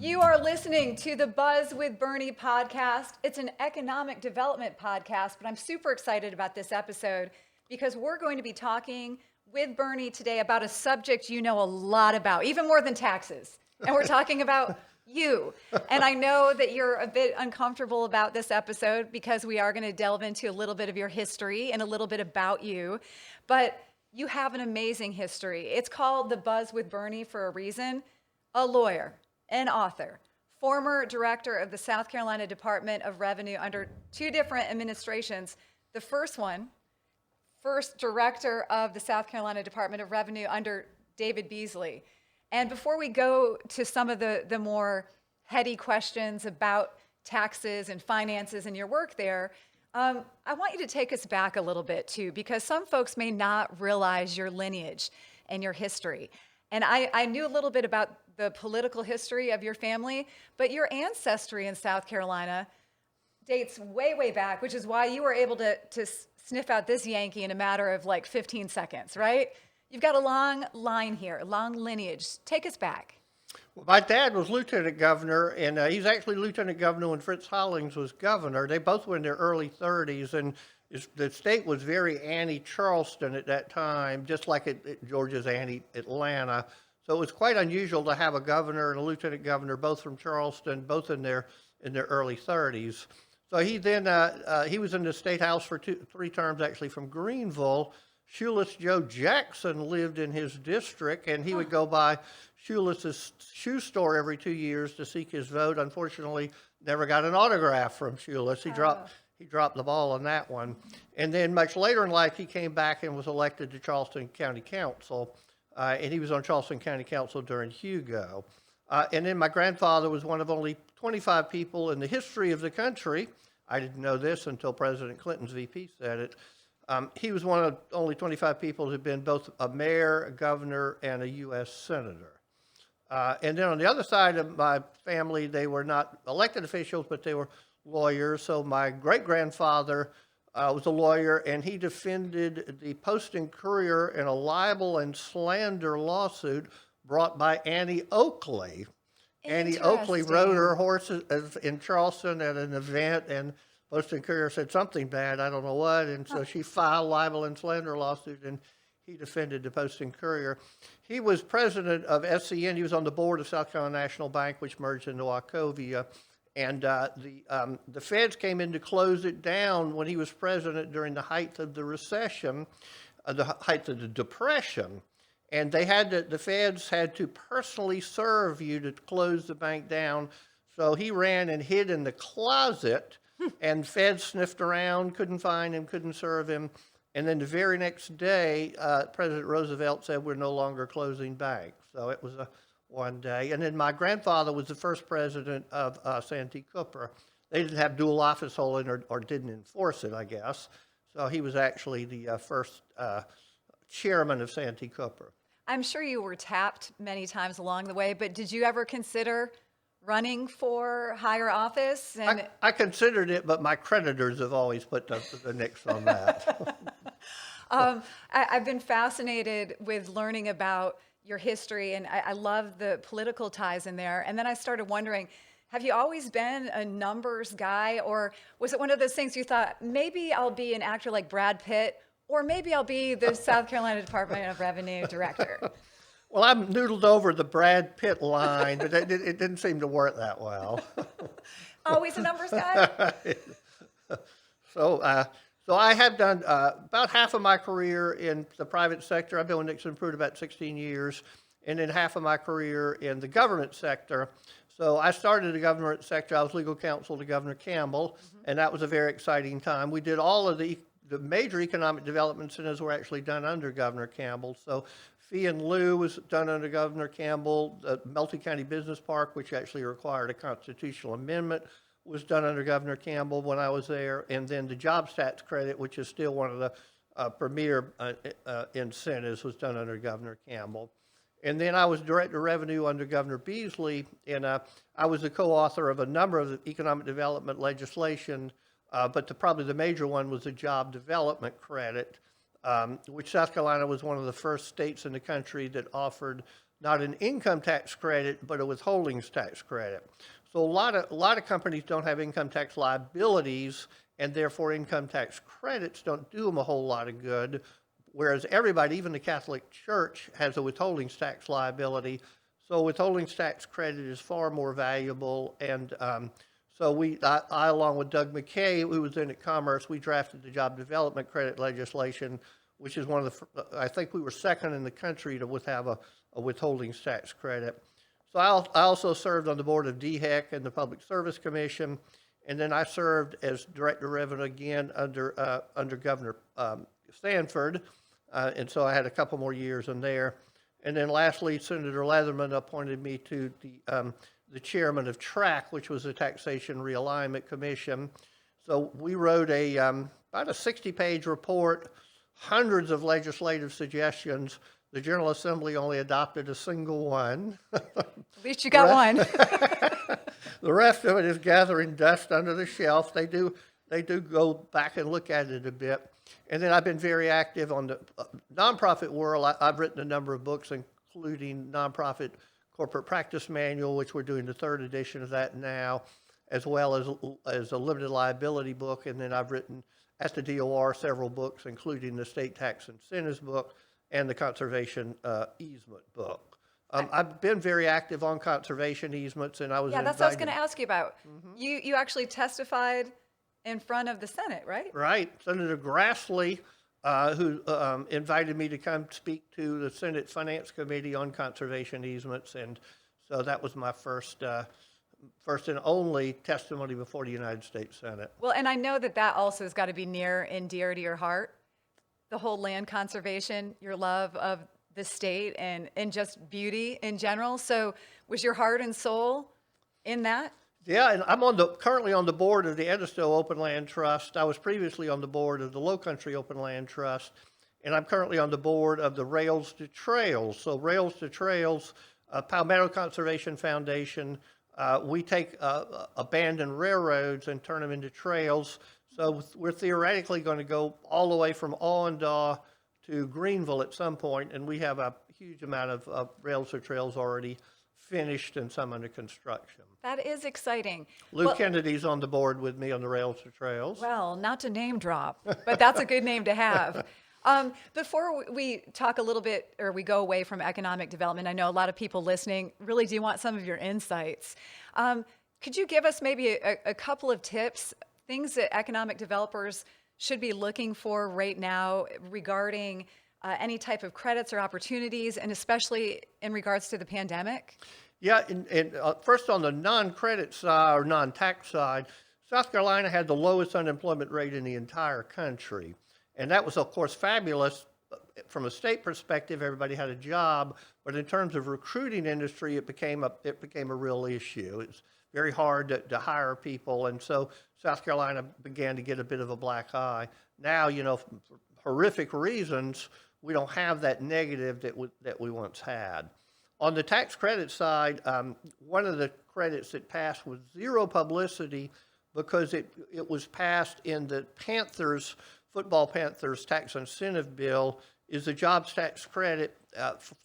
You are listening to the Buzz with Burnie podcast. It's an economic development podcast, but I'm super excited about this episode because we're going to be talking with Burnie today about a subject you know a lot about, even more than taxes. And we're talking about you. And I know that you're a bit uncomfortable about this episode because we are going to delve into a little bit of your history and a little bit about you. But you have an amazing history. It's called The Buzz with Burnie for a reason. A lawyer, an author, former director of the South Carolina Department of Revenue under two different administrations. The first one, first director of the South Carolina Department of Revenue under David Beasley. And before we go to some of the more heady questions about taxes and finances and your work there, I want you to take us back a little bit too, because some folks may not realize your lineage and your history. And I knew a little bit about the political history of your family, but your ancestry in South Carolina dates way, way back, which is why you were able to sniff out this Yankee in a matter of like 15 seconds, right? You've got a long line here, a long lineage. Take us back. Well, my dad was lieutenant governor, and he was actually lieutenant governor when Fritz Hollings was governor. They both were in their early 30s, and the state was very anti-Charleston at that time, just like Georgia's anti-Atlanta. So it was quite unusual to have a governor and a lieutenant governor, both from Charleston, both in their early 30s. So he then he was in the state house for three terms, actually, from Greenville. Shoeless Joe Jackson lived in his district, and he would go by Shoeless's shoe store every 2 years to seek his vote. Unfortunately, never got an autograph from Shoeless. He dropped the ball on that one. And then much later in life, he came back and was elected to Charleston County Council. And he was on Charleston County Council during Hugo. And then my grandfather was one of only 25 people in the history of the country. I didn't know this until President Clinton's VP said it. He was one of only 25 people who'd been both a mayor, a governor, and a U.S. senator. And then on the other side of my family, they were not elected officials, but they were lawyers. So my great-grandfather was a lawyer, and he defended the Post and Courier in a libel and slander lawsuit brought by Annie Oakley. Annie Oakley rode her horse in Charleston at an event, and Post and Courier said something bad, I don't know what, and so she filed libel and slander lawsuit, and he defended the Post and Courier. He was president of SCN. He was on the board of South Carolina National Bank, which merged into Wachovia. And the feds came in to close it down when he was president during the height of the recession, the height of the Depression. And the feds had to personally serve you to close the bank down. So he ran and hid in the closet, and feds sniffed around, couldn't find him, couldn't serve him. And then the very next day, President Roosevelt said, we're no longer closing banks. So it was one day. And then my grandfather was the first president of Santee Cooper. They didn't have dual office holding or didn't enforce it, I guess. So he was actually the first chairman of Santee Cooper. I'm sure you were tapped many times along the way, but did you ever consider running for higher office? And I considered it, but my creditors have always put the nix on that. I've been fascinated with learning about your history, and I love the political ties in there. And then I started wondering, have you always been a numbers guy, or was it one of those things you thought, maybe I'll be an actor like Brad Pitt, or maybe I'll be the South Carolina Department of Revenue director? Well, I'm noodled over the Brad Pitt line, but it didn't seem to work that well. Always a numbers guy? So I have done about half of my career in the private sector. I've been with Nixon Pruitt about 16 years, and then half of my career in the government sector. So I started in the government sector. I was legal counsel to Governor Campbell, and that was a very exciting time. We did all of the major economic development centers were actually done under Governor Campbell. So Fee and Lieu was done under Governor Campbell. The Multi-County Business Park, which actually required a constitutional amendment, was done under Governor Campbell when I was there. And then the Jobs Tax Credit, which is still one of the premier incentives, was done under Governor Campbell. And then I was Director of Revenue under Governor Beasley, and I was the co-author of a number of economic development legislation, but probably the major one was the Job Development Credit, which South Carolina was one of the first states in the country that offered not an income tax credit, but a withholdings tax credit. So a lot of companies don't have income tax liabilities, and therefore income tax credits don't do them a whole lot of good. Whereas everybody, even the Catholic Church, has a withholdings tax liability. So withholdings tax credit is far more valuable. And so I, along with Doug McKay, who was in at Commerce, we drafted the job development credit legislation, which is one of the, I think we were second in the country to have a withholdings tax credit. So I also served on the board of DHEC and the Public Service Commission, and then I served as Director of Revenue again under Governor Sanford, and so I had a couple more years in there. And then lastly, Senator Leatherman appointed me to the chairman of TRAC, which was the Taxation Realignment Commission. So we wrote about a 60-page report, hundreds of legislative suggestions. The General Assembly only adopted a single one. At least you got one. The rest of it is gathering dust under the shelf. They do go back and look at it a bit. And then I've been very active on the nonprofit world. I've written a number of books, including Nonprofit Corporate Practice Manual, which we're doing the third edition of that now, as well as a limited liability book. And then I've written at the DOR several books, including the State Tax Incentives book and the Conservation Easement book. I've been very active on conservation easements, and I was that's what I was going to ask you about. You actually testified in front of the Senate, right? Right. Senator Grassley, who invited me to come speak to the Senate Finance Committee on conservation easements, and so that was my first and only testimony before the United States Senate. Well, and I know that also has got to be near and dear to your heart, the whole land conservation, your love of the state and just beauty in general. So was your heart and soul in that? Yeah, and I'm currently on the board of the Edisto Open Land Trust. I was previously on the board of the Low Country Open Land Trust, and I'm currently on the board of the Rails to Trails. So Rails to Trails, Palmetto Conservation Foundation, we take abandoned railroads and turn them into trails. So we're theoretically going to go all the way from Awendaw to Greenville at some point, and we have a huge amount of rails to trails already finished and some under construction. That is exciting. Lou Kennedy's on the board with me on the Rails to Trails. Well, not to name drop, but that's a good name to have. Before we talk a little bit, or we go away from economic development, I know a lot of people listening really do want some of your insights. Could you give us maybe a couple of tips, things that economic developers should be looking for right now regarding any type of credits or opportunities, and especially in regards to the pandemic? Yeah, and first on the non-credit side or non-tax side, South Carolina had the lowest unemployment rate in the entire country. And that was, of course, fabulous. From a state perspective, everybody had a job, but in terms of recruiting industry, it became a real issue. It's very hard to hire people, and so South Carolina began to get a bit of a black eye. Now, for horrific reasons, we don't have that negative that we once had. On the tax credit side, one of the credits that passed was zero publicity because it was passed in the football Panthers tax incentive bill, is the jobs tax credit.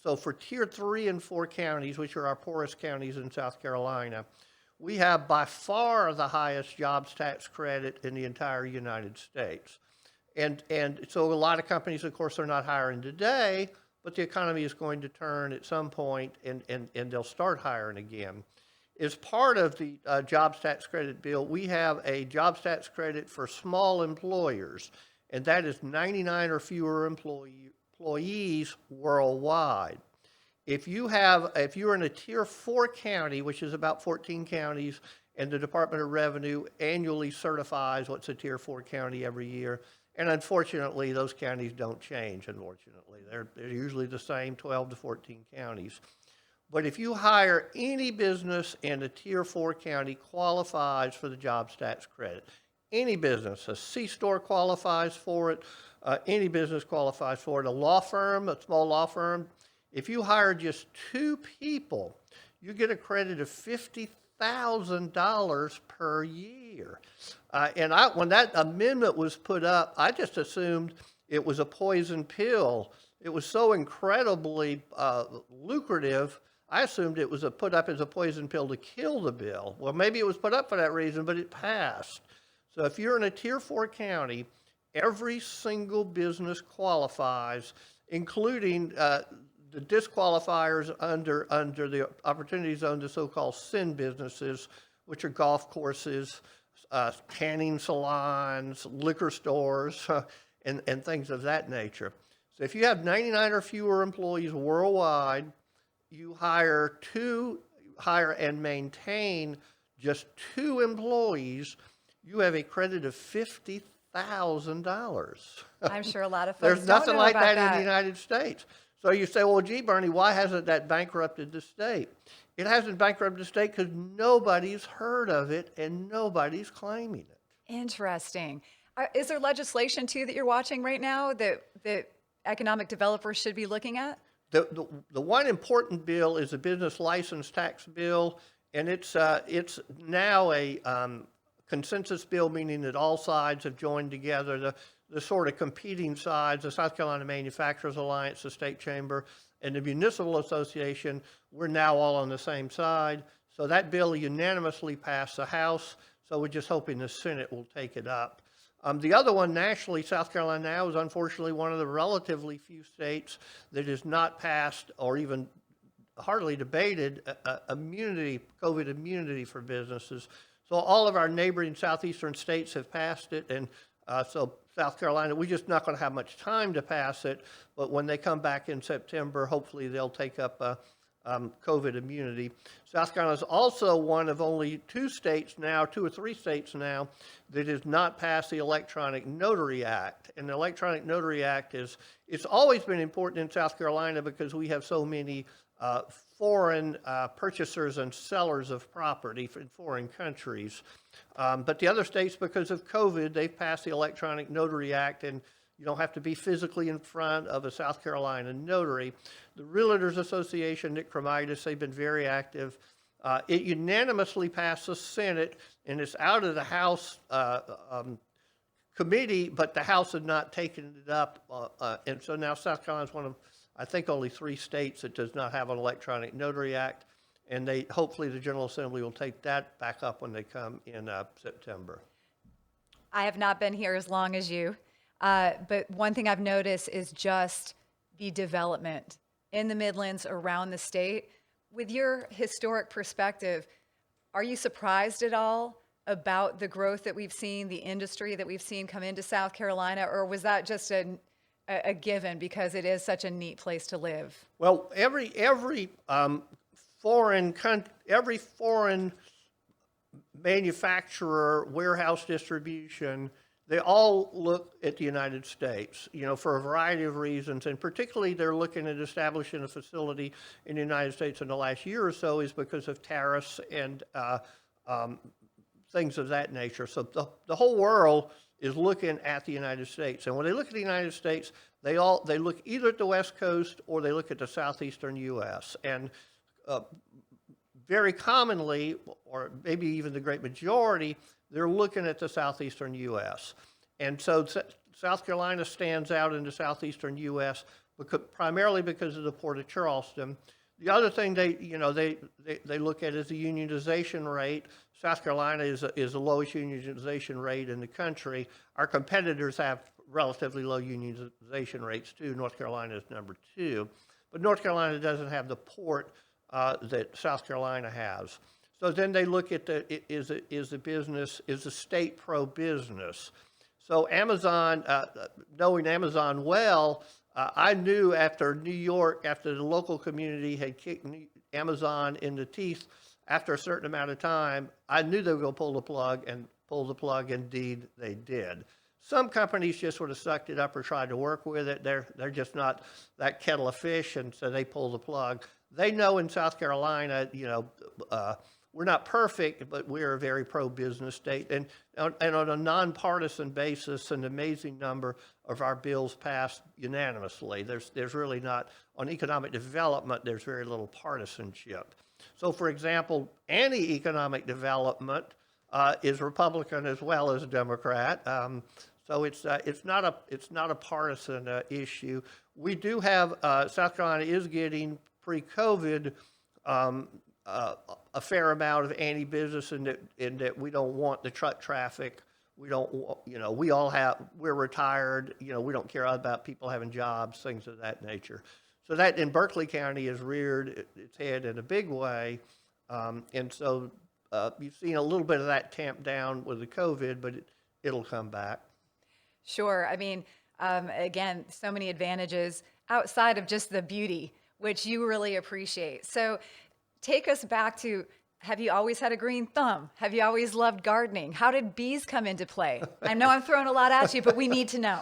So for tier 3 and 4 counties, which are our poorest counties in South Carolina, we have by far the highest jobs tax credit in the entire United States. And so a lot of companies, of course, are not hiring today, but the economy is going to turn at some point, and they'll start hiring again. As part of the jobs tax credit bill, we have a jobs tax credit for small employers, and that is 99 or fewer employees worldwide. If you're in a tier 4 county, which is about 14 counties, and the Department of Revenue annually certifies what's a tier 4 county every year, and unfortunately, those counties don't change, unfortunately. They're usually the same, 12 to 14 counties. But if you hire any business in a tier 4 county, qualifies for the jobs tax credit. Any business, a C-store qualifies for it, any business qualifies for it. A law firm, a small law firm, if you hire just 2 people, you get a credit of $50,000 per year. And when that amendment was put up, I just assumed it was a poison pill. it was so incredibly lucrative, I assumed it was put up as a poison pill to kill the bill. Well, maybe it was put up for that reason, but it passed. So if you're in a Tier 4 county, every single business qualifies, including the disqualifiers under the Opportunity Zone, the so-called sin businesses, which are golf courses, tanning salons, liquor stores, and things of that nature. So if you have 99 or fewer employees worldwide, you hire and maintain just 2 employees, you have a credit of $50,000. I'm sure a lot of folks There's don't nothing know like about that in the United States. So you say, well, gee, Bernie, why hasn't that bankrupted the state? It hasn't bankrupted the state because nobody's heard of it and nobody's claiming it. Interesting. Is there legislation too that you're watching right now that economic developers should be looking at? The one important bill is the business license tax bill, and it's now a consensus bill, meaning that all sides have joined together. The sort of competing sides, the South Carolina Manufacturers Alliance, the State Chamber, and the Municipal Association, we're now all on the same side. So that bill unanimously passed the House, so we're just hoping the Senate will take it up. The other one nationally, South Carolina now, is unfortunately one of the relatively few states that has not passed or even hardly debated COVID immunity for businesses. So all of our neighboring southeastern states have passed it, and so South Carolina, we're just not going to have much time to pass it, but when they come back in September, hopefully they'll take up COVID immunity. South Carolina is also one of only 2 or 3 states now, that has not passed the Electronic Notary Act. And the Electronic Notary Act it's always been important in South Carolina because we have so many foreign purchasers and sellers of property in foreign countries. But the other states, because of COVID, they've passed the Electronic Notary Act, and you don't have to be physically in front of a South Carolina notary. The Realtors Association, Nick Cremitis, they've been very active. It unanimously passed the Senate, and it's out of the House committee, but the House had not taken it up. And so now South Carolina is one of, I think, only 3 states that does not have an Electronic Notary Act. And hopefully the General Assembly will take that back up when they come in September. I have not been here as long as you, but one thing I've noticed is just the development in the Midlands, around the state. With your historic perspective, are you surprised at all about the growth that we've seen, the industry that we've seen come into South Carolina, or was that just a given because it is such a neat place to live? Well, every foreign manufacturer, warehouse distribution, they all look at the United States, for a variety of reasons, and particularly they're looking at establishing a facility in the United States in the last year or so is because of tariffs and things of that nature. So the whole world is looking at the United States, and when they look at the United States, they look either at the West Coast or they look at the southeastern U.S. and very commonly, or maybe even the great majority, they're looking at the southeastern U.S. And so South Carolina stands out in the southeastern U.S. primarily because of the Port of Charleston. The other thing they look at is the unionization rate. South Carolina is the lowest unionization rate in the country. Our competitors have relatively low unionization rates too. North Carolina is number 2. But North Carolina doesn't have the port that South Carolina has. So then they look at is the state pro-business? So Amazon, knowing Amazon well, I knew after New York, after the local community had kicked Amazon in the teeth, after a certain amount of time, I knew they were going to pull the plug, and pull the plug. Indeed, they did. Some companies just sort of sucked it up or tried to work with it. They're just not that kettle of fish, and so they pull the plug. They know in South Carolina, we're not perfect, but we're a very pro-business state. And on a nonpartisan basis, an amazing number of our bills passed unanimously. There's really not, on economic development, there's very little partisanship. So, for example, any economic development is Republican as well as Democrat. So it's not a partisan issue. We do have South Carolina is getting pre-COVID a fair amount of anti-business in that we don't want the truck traffic. We don't we're retired. We don't care about people having jobs, things of that nature. So that in Berkeley County has reared its head in a big way, and so you've seen a little bit of that tamped down with the COVID, but it'll come back. Sure. I mean, again, so many advantages outside of just the beauty, which you really appreciate. So take us back to, have you always had a green thumb? Have you always loved gardening? How did bees come into play? I know I'm throwing a lot at you, but we need to know.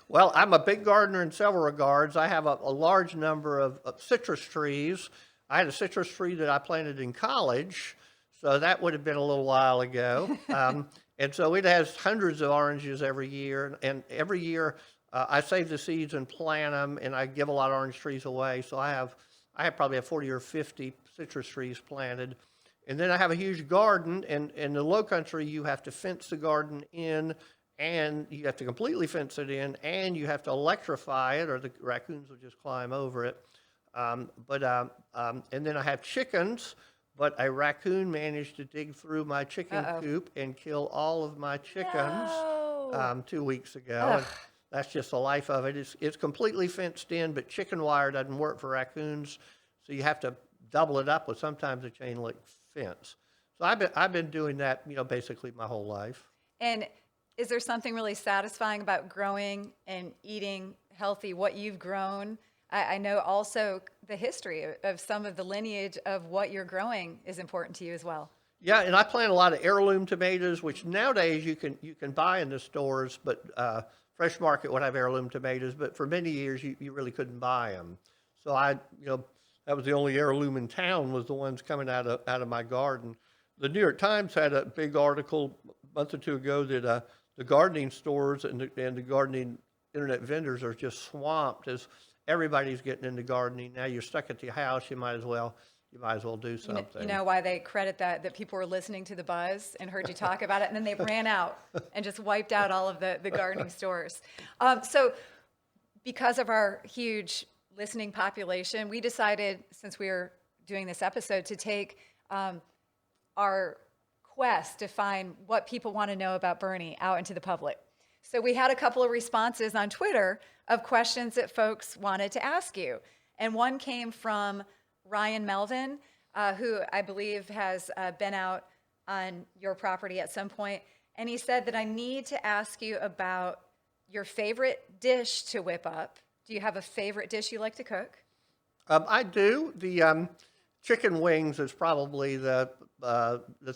Well, I'm a big gardener in several regards. I have a large number of citrus trees. I had a citrus tree that I planted in college, so that would have been a little while ago. And so it has hundreds of oranges every year. And every year I save the seeds and plant them, and I give a lot of orange trees away. So I probably have 40 or 50 citrus trees planted. And then I have a huge garden. And in the low country, you have to fence the garden in, and you have to completely fence it in, and you have to electrify it, or the raccoons will just climb over it. And then I have chickens. But a raccoon managed to dig through my chicken coop and kill all of my chickens 2 weeks ago. And that's just the life of it. It's completely fenced in, but chicken wire doesn't work for raccoons, so you have to double it up with sometimes a chain link fence. So I've been doing that, basically my whole life. And is there something really satisfying about growing and eating healthy, what you've grown? I know also the history of some of the lineage of what you're growing is important to you as well. Yeah, and I plant a lot of heirloom tomatoes, which nowadays you can buy in the stores, but Fresh Market would have heirloom tomatoes, but for many years you really couldn't buy them. So that was the only heirloom in town, was the ones coming out of my garden. The New York Times had a big article a month or two ago that the gardening stores and the gardening internet vendors are just swamped as everybody's getting into gardening. Now you're stuck at your house, you might as well do something. You know why they credit that people were listening to the buzz and heard you talk about it, and then they ran out and just wiped out all of the gardening stores. So because of our huge listening population, we decided, since we were doing this episode, to take our quest to find what people want to know about Burnie out into the public. So we had a couple of responses on Twitter of questions that folks wanted to ask you. And one came from Ryan Melvin, who I believe has been out on your property at some point. And he said that I need to ask you about your favorite dish to whip up. Do you have a favorite dish you like to cook? I do. The chicken wings is probably the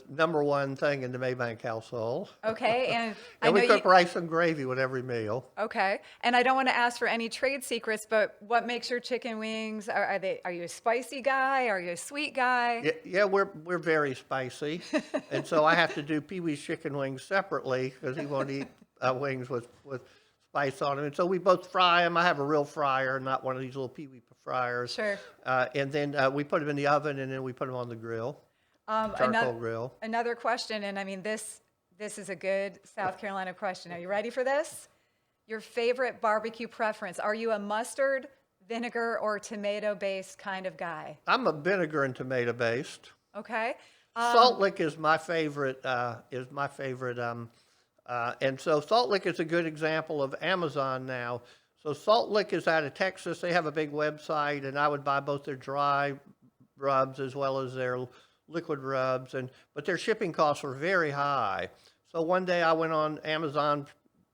number one thing in the Maybank household. Okay, and I And know we cook rice and gravy with every meal. Okay, and I don't want to ask for any trade secrets, but what makes your chicken wings? Are you a spicy guy? Are you a sweet guy? Yeah, we're very spicy, and so I have to do Pee Wee's chicken wings separately because he won't eat wings with spice on them. And so we both fry them. I have a real fryer, not one of these little Pee Wee fryers. Sure. And then we put them in the oven, and then we put them on the grill. Charcoal grill. Another question, and I mean this is a good South Carolina question. Are you ready for this? Your favorite barbecue preference? Are you a mustard, vinegar, or tomato-based kind of guy? I'm a vinegar and tomato based. Okay. Salt lick is my favorite. And so Salt Lick is a good example of Amazon now. So Salt Lick is out of Texas. They have a big website, and I would buy both their dry rubs as well as their liquid rubs, but their shipping costs were very high. So one day I went on Amazon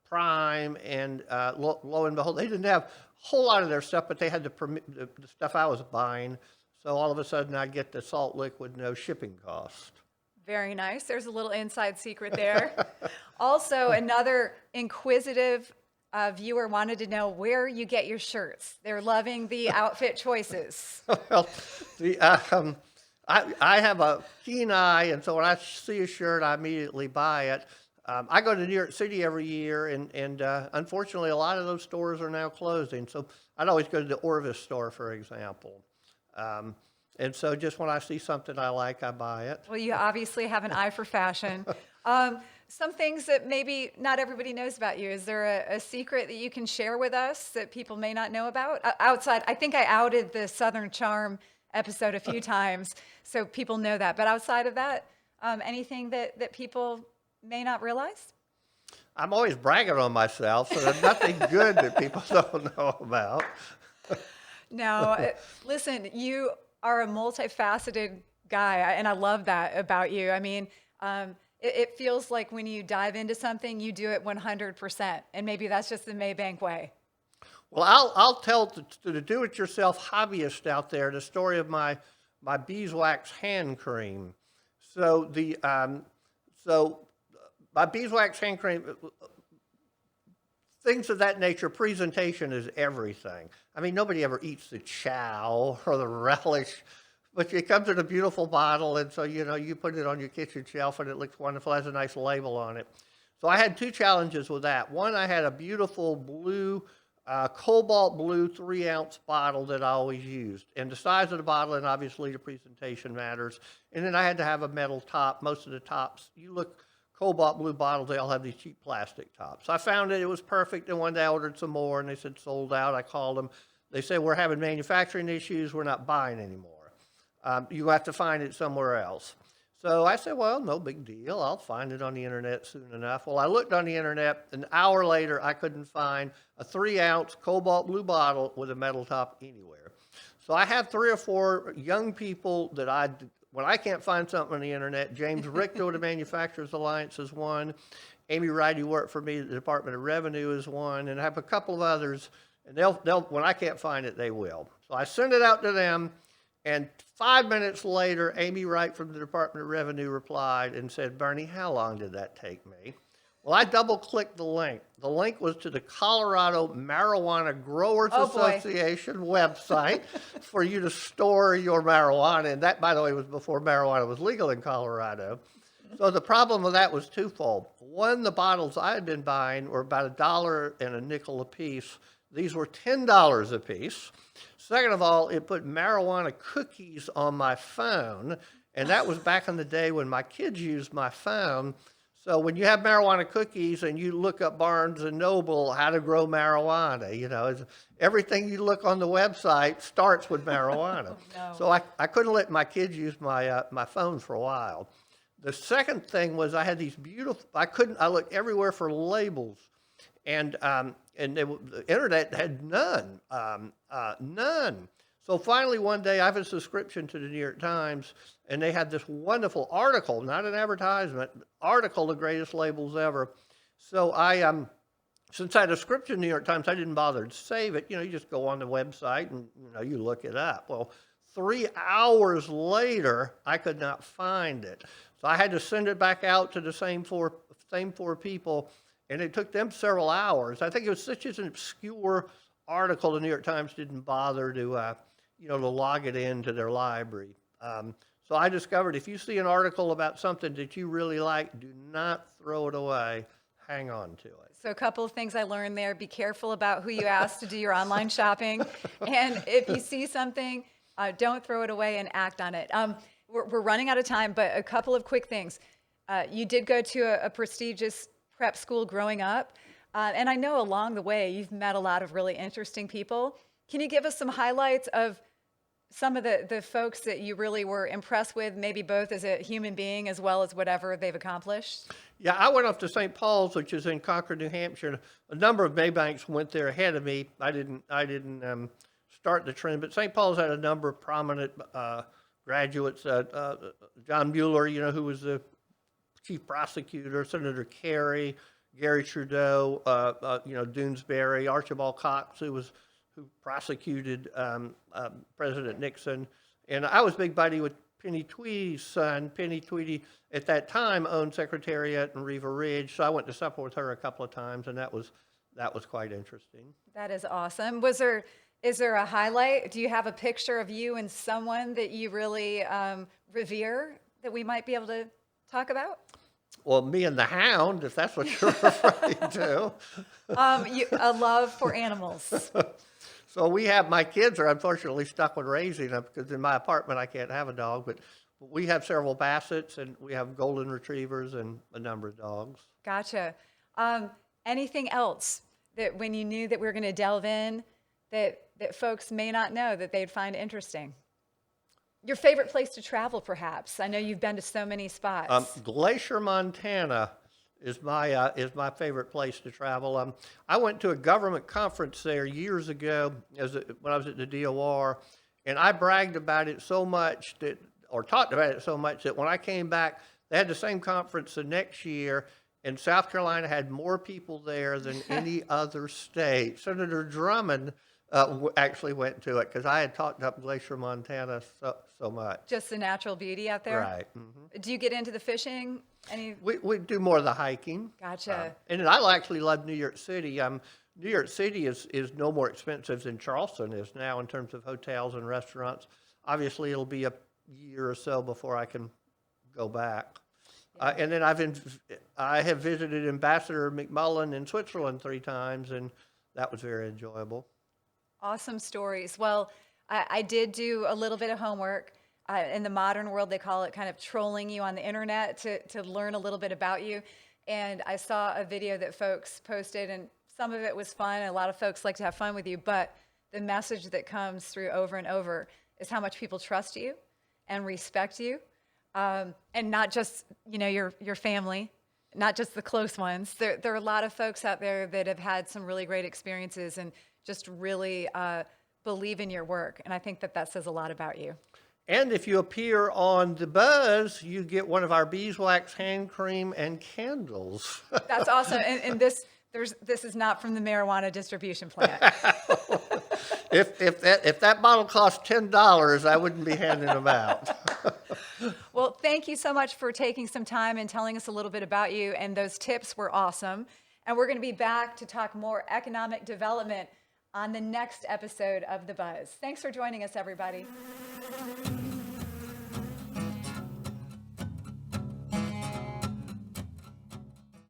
Prime, and lo and behold, they didn't have a whole lot of their stuff, but they had the stuff I was buying. So all of a sudden I get the Salt Lick with no shipping cost. Very nice. There's a little inside secret there. Also, another inquisitive viewer wanted to know where you get your shirts. They're loving the outfit choices. Well, I have a keen eye, and so when I see a shirt, I immediately buy it. I go to New York City every year, and unfortunately, a lot of those stores are now closing. So I'd always go to the Orvis store, for example. And so just when I see something I like, I buy it. Well, you obviously have an eye for fashion. some things that maybe not everybody knows about you. Is there a secret that you can share with us that people may not know about? Outside, I think I outed the Southern Charm episode a few times, so people know that. But outside of that, anything that people may not realize? I'm always bragging on myself, so there's nothing good that people don't know about. No, listen, you are a multifaceted guy, and I love that about you. I mean, it feels like when you dive into something, you do it 100%, and maybe that's just the Maybank way. Well, I'll tell to the do-it-yourself hobbyist out there the story of my beeswax hand cream. So my beeswax hand cream, things of that nature, presentation is everything. I mean, nobody ever eats the chow or the relish, but it comes in a beautiful bottle, and so, you put it on your kitchen shelf, and it looks wonderful, has a nice label on it. So I had two challenges with that. One, I had a beautiful blue, cobalt blue 3-ounce bottle that I always used, and the size of the bottle, and obviously the presentation matters. And then I had to have a metal top. Most of the tops, you look cobalt blue bottles, they all have these cheap plastic tops. So I found it was perfect, and one day I ordered some more, and they said sold out. I called them. They said, we're having manufacturing issues, we're not buying anymore. You have to find it somewhere else. So I said, well, no big deal. I'll find it on the internet soon enough. Well, I looked on the internet. An hour later, I couldn't find a 3-ounce cobalt blue bottle with a metal top anywhere. So I have 3 or 4 young people that when I can't find something on the internet, James Richter of the Manufacturers Alliance is one. Amy Wright, who worked for me at the Department of Revenue, is one. And I have a couple of others. And they'll when I can't find it, they will. So I send it out to them. And 5 minutes later, Amy Wright from the Department of Revenue replied and said, Burnie, how long did that take me? Well, I double-clicked the link. The link was to the Colorado Marijuana Growers Association website for you to store your marijuana. And that, by the way, was before marijuana was legal in Colorado. So the problem with that was twofold. One, the bottles I had been buying were about $1.05 a piece. These were $10 a piece. Second of all, it put marijuana cookies on my phone, and that was back in the day when my kids used my phone. So when you have marijuana cookies and you look up Barnes and Noble, how to grow marijuana, everything you look on the website starts with marijuana. No. So I couldn't let my kids use my phone for a while. The second thing was I had these beautiful, I looked everywhere for labels, and the internet had none. None. So finally one day I have a subscription to the New York Times, and they had this wonderful article, not an advertisement, article, the greatest labels ever. So since I had a subscription to the New York Times, I didn't bother to save it. You just go on the website and you look it up. Well, 3 hours later, I could not find it. So I had to send it back out to the same four people, and it took them several hours. I think it was such an obscure article, the New York Times didn't bother to log it into their library. So I discovered if you see an article about something that you really like, do not throw it away. Hang on to it. So a couple of things I learned there. Be careful about who you ask to do your online shopping. And if you see something, don't throw it away and act on it. We're running out of time, but a couple of quick things. You did go to a prestigious prep school growing up. And I know along the way, you've met a lot of really interesting people. Can you give us some highlights of some of the folks that you really were impressed with, maybe both as a human being as well as whatever they've accomplished? Yeah, I went off to St. Paul's, which is in Concord, New Hampshire. A number of Maybanks went there ahead of me. I didn't start the trend, but St. Paul's had a number of prominent graduates. John Mueller, who was the chief prosecutor, Senator Kerry, Gary Trudeau, Doonesbury, Archibald Cox, who prosecuted President Nixon. And I was big buddy with Penny Tweedy's son. Penny Tweedy, at that time, owned Secretariat in Riva Ridge, so I went to supper with her a couple of times, and that was quite interesting. That is awesome. Is there a highlight? Do you have a picture of you and someone that you really revere that we might be able to talk about? Well, me and the hound, if that's what you're referring to. A love for animals. So my kids are unfortunately stuck with raising them because in my apartment I can't have a dog, but We have several Bassets, and we have golden retrievers and a number of dogs. Gotcha. Anything else that when you knew that we were going to delve in that folks may not know that they'd find interesting? Your favorite place to travel, perhaps? I know you've been to so many spots. Glacier, Montana is my favorite place to travel. I went to a government conference there years ago when I was at the DOR, and I bragged about it so much or talked about it so much that when I came back, they had the same conference the next year, and South Carolina had more people there than any other state. Senator Drummond actually went to it because I had talked up Glacier, Montana so much. Just the natural beauty out there? Right. Mm-hmm. Do you get into the fishing? We do more of the hiking. Gotcha. And I actually love New York City. New York City is no more expensive than Charleston is now in terms of hotels and restaurants. Obviously, it'll be a year or so before I can go back. And then I have visited Ambassador McMullen in Switzerland 3 times, and that was very enjoyable. Awesome stories. Well, I did do a little bit of homework. In the modern world, they call it kind of trolling you on the internet to learn a little bit about you. And I saw a video that folks posted, and some of it was fun. A lot of folks like to have fun with you, but the message that comes through over and over is how much people trust you and respect you. And not just, your family, not just the close ones. There are a lot of folks out there that have had some really great experiences and just really believe in your work. And I think that says a lot about you. And if you appear on The Buzz, you get one of our beeswax hand cream and candles. That's awesome. And this is not from the marijuana distribution plant. If that bottle costs $10, I wouldn't be handing them out. Well, thank you so much for taking some time and telling us a little bit about you. And those tips were awesome. And we're going to be back to talk more economic development on the next episode of The Buzz. Thanks for joining us, everybody.